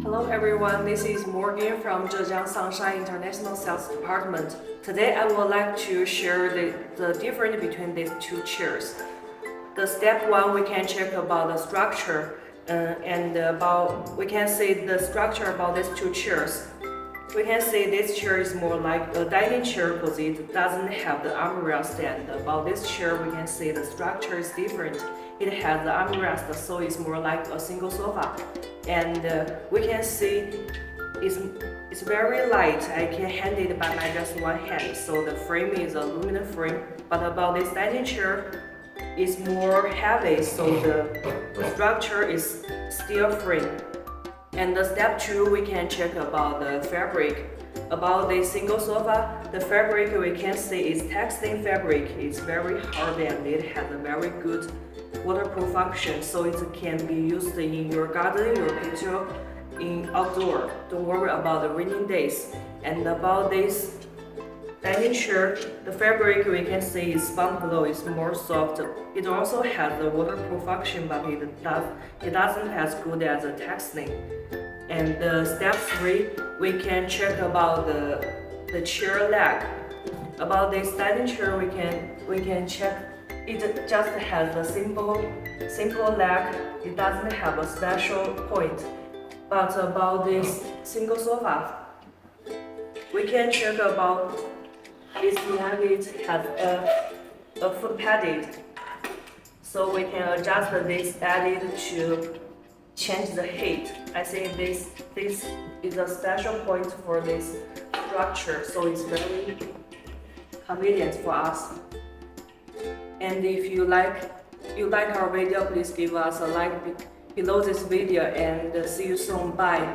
Hello everyone, this is Morgan from Zhejiang Shanghai International Sales Department. Today I would like to share the difference between these two chairs. The step one, we can check about the structure we can see the structure about these two chairs. We can see this chair is more like a dining chair because it doesn't have the armrest, and about this chair we can see the structure is different. It has the armrest, so it's more like a single sofa. And we can see it's very light. I can hand it by my just one hand, so the frame is aluminum frame. But about this dining chair, it's more heavy, so the structure is steel frame. And the step two, we can check about the fabric. About the single sofa, the fabric we can see is textile fabric. It's very hard and it has a very good waterproof function, so it can be used in your garden, your patio, in outdoor. Don't worry about the raining days. And about this dining chair, the fabric we can see is spun below, is more soft. It also has the waterproof function, but it doesn't as good as the textile. And step three, we can check about the chair leg. About this dining chair, we can check. It just has a simple leg. It doesn't have a special point. But about this single sofa, we can check about its leg. It has a foot padded, so we can adjust this padded to change the height. I think this is a special point for this structure, so it's very convenient for us. And if you like our video, please give us a like below this video, and see you soon. Bye.